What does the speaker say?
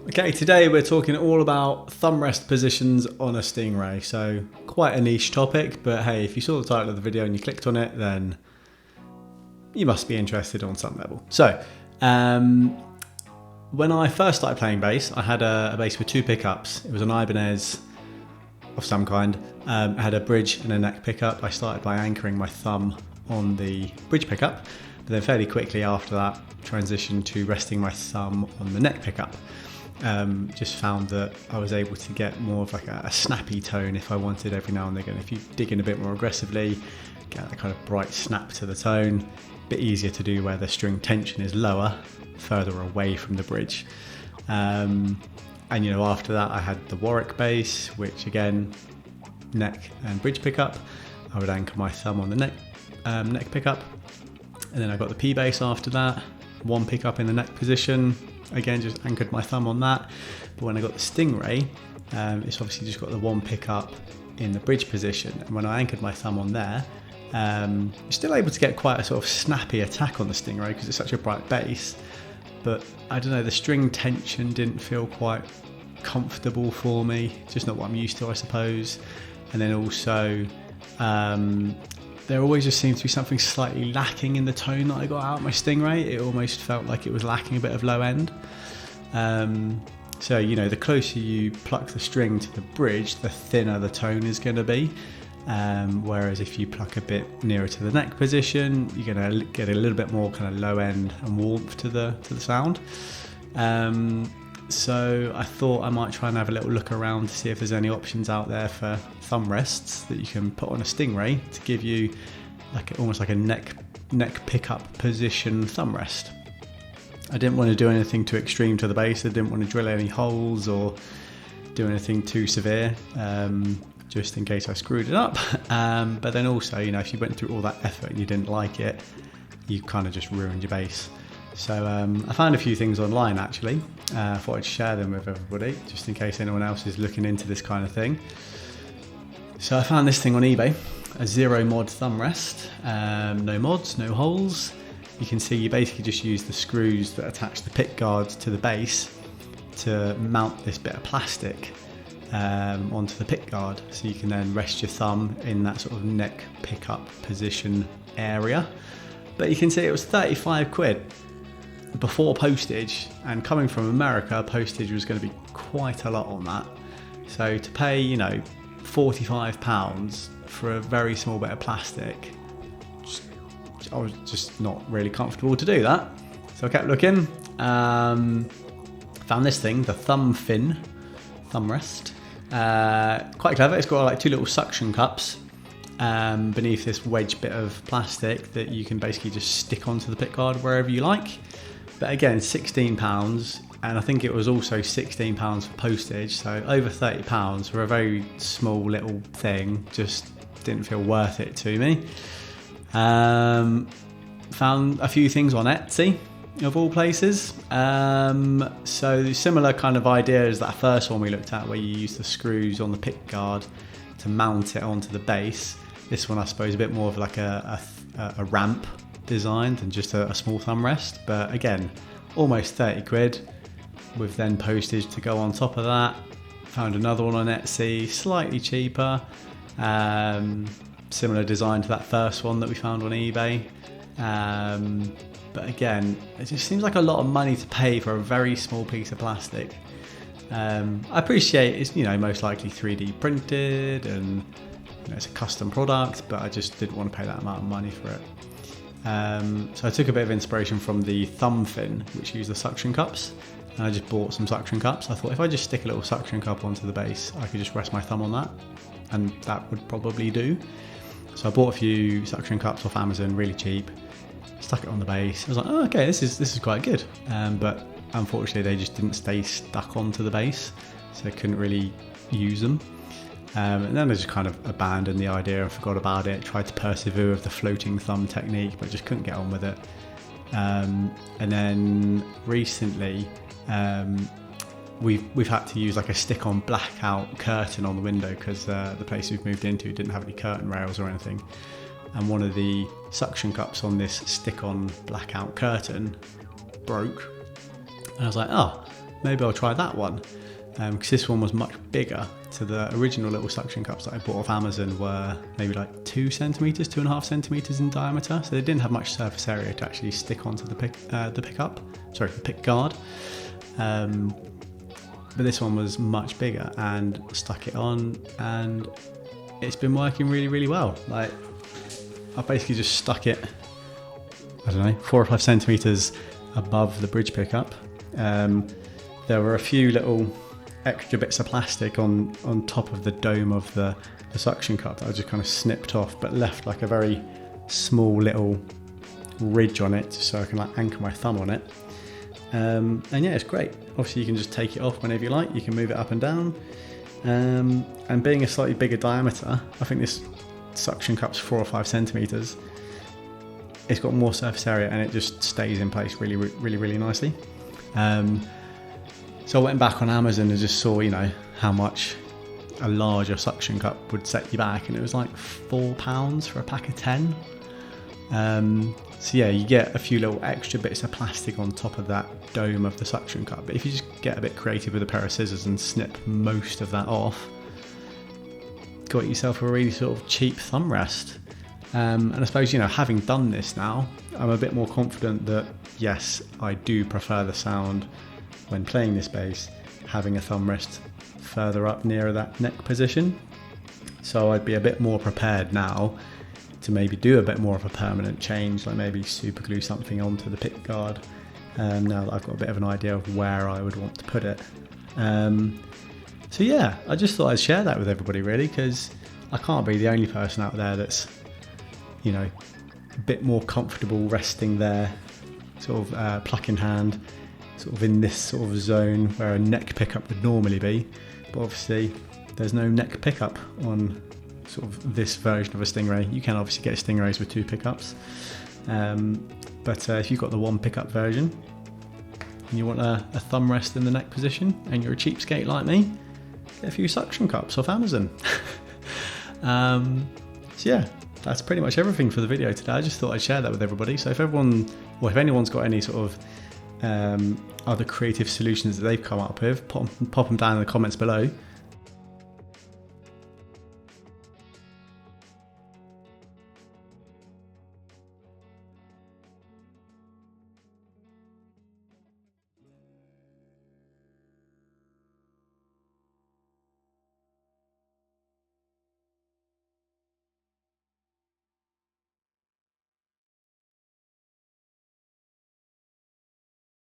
Okay, today we're talking all about thumb rest positions on a Stingray. So quite a niche topic, but hey, if you saw the title of the video and you clicked on it, then you must be interested on some level. So when I first started playing bass, I had a bass with two pickups. It was an Ibanez of some kind. I had a bridge and a neck pickup. I started by anchoring my thumb on the bridge pickup, but then fairly quickly after that transitioned to resting my thumb on the neck pickup. Just found that I was able to get more of like a snappy tone if I wanted every now and again. If you dig in a bit more aggressively, get that kind of bright snap to the tone. A bit easier to do where the string tension is lower, further away from the bridge. And after that I had the Warwick bass, which again, neck and bridge pickup. I would anchor my thumb on the neck pickup. And then I got the P bass after that, one pickup in the neck position. Again, just anchored my thumb on that. But when I got the Stingray, it's obviously just got the one pickup in the bridge position. And when I anchored my thumb on there, you're still able to get quite a sort of snappy attack on the Stingray because it's such a bright bass. But I don't know, the string tension didn't feel quite comfortable for me. Just not what I'm used to, I suppose. And then also, there always just seemed to be something slightly lacking in the tone that I got out of my Stingray. It almost felt like it was lacking a bit of low end. So, the closer you pluck the string to the bridge, the thinner the tone is going to be. Whereas if you pluck a bit nearer to the neck position, you're going to get a little bit more kind of low end and warmth to the sound. So I thought I might try and have a little look around to see if there's any options out there for thumb rests that you can put on a Stingray to give you almost like a neck pickup position thumb rest. I didn't want to do anything too extreme to the bass. I didn't want to drill any holes or do anything too severe, just in case I screwed it up. But then also, if you went through all that effort and you didn't like it, you kind of just ruined your bass. So I found a few things online actually. I thought I'd share them with everybody just in case anyone else is looking into this kind of thing. So I found this thing on eBay, a zero mod thumb rest, no mods, no holes. You can see you basically just use the screws that attach the pick guard to the bass to mount this bit of plastic onto the pick guard, so you can then rest your thumb in that sort of neck pickup position area. But you can see it was 35 quid before postage, and coming from America, postage was going to be quite a lot on that. So to pay, £45 for a very small bit of plastic, I was just not really comfortable to do that. So I kept looking, found this thing, the thumb rest. Quite clever. It's got like two little suction cups beneath this wedge bit of plastic that you can basically just stick onto the pick guard wherever you like. But again, £16, and I think it was also £16 for postage, so over £30 for a very small little thing. Just didn't feel worth it to me. Found a few things on Etsy, of all places. So similar kind of idea as that first one we looked at, where you use the screws on the pick guard to mount it onto the bass. This one, I suppose, a bit more of like a ramp design than just a small thumb rest. But again, almost 30 quid with then postage to go on top of that. Found another one on Etsy, slightly cheaper. Similar design to that first one that we found on eBay. But again, it just seems like a lot of money to pay for a very small piece of plastic. I appreciate it's most likely 3D printed and it's a custom product, but I just didn't want to pay that amount of money for it. So I took a bit of inspiration from the thumb fin, which used the suction cups, and I just bought some suction cups. I thought if I just stick a little suction cup onto the bass, I could just rest my thumb on that, and that would probably do. So I bought a few suction cups off Amazon, really cheap, stuck it on the bass. I was like, oh, okay, this is quite good. But unfortunately, they just didn't stay stuck onto the bass, so I couldn't really use them. And then I just kind of abandoned the idea and forgot about it. Tried to persevere with the floating thumb technique, but just couldn't get on with it. And then recently, we've had to use like a stick-on blackout curtain on the window because the place we've moved into didn't have any curtain rails or anything. And one of the suction cups on this stick-on blackout curtain broke. And I was like, oh, maybe I'll try that one, because this one was much bigger. So the original little suction cups that I bought off Amazon were maybe like 2 centimeters, 2.5 centimeters in diameter, so they didn't have much surface area to actually stick onto the pick guard. But this one was much bigger, and stuck it on, and it's been working really, really well. Like, I basically just stuck it, I don't know, 4 or 5 centimeters above the bridge pickup. There were a few little extra bits of plastic on top of the dome of the suction cup that I just kind of snipped off, but left like a very small little ridge on it so I can like anchor my thumb on it. And yeah, it's great. Obviously you can just take it off whenever you like, you can move it up and down. And being a slightly bigger diameter, I think this suction cup's 4 or 5 centimeters. It's got more surface area and it just stays in place really, really, really nicely. So I went back on Amazon and just saw, you know, how much a larger suction cup would set you back, and it was like £4 for a pack of 10. So yeah, you get a few little extra bits of plastic on top of that dome of the suction cup, but if you just get a bit creative with a pair of scissors and snip most of that off, got yourself a really sort of cheap thumb rest. And I suppose, you know, having done this now, I'm a bit more confident that yes, I do prefer the sound when playing this bass having a thumb rest further up nearer that neck position. So I'd be a bit more prepared now to maybe do a bit more of a permanent change, like maybe super glue something onto the pick guard, now that I've got a bit of an idea of where I would want to put it. So yeah, I just thought I'd share that with everybody really, because I can't be the only person out there that's, you know, a bit more comfortable resting their sort of pluck in hand, sort of in this sort of zone where a neck pickup would normally be, but obviously there's no neck pickup on sort of this version of a Stingray. You can obviously get Stingrays with 2 pickups, but if you've got the 1 pickup version and you want a thumb rest in the neck position and you're a cheapskate like me, get a few suction cups off Amazon. So yeah, that's pretty much everything for the video today. I just thought I'd share that with everybody. So if anyone's got any sort of other creative solutions that they've come up with, pop them down in the comments below.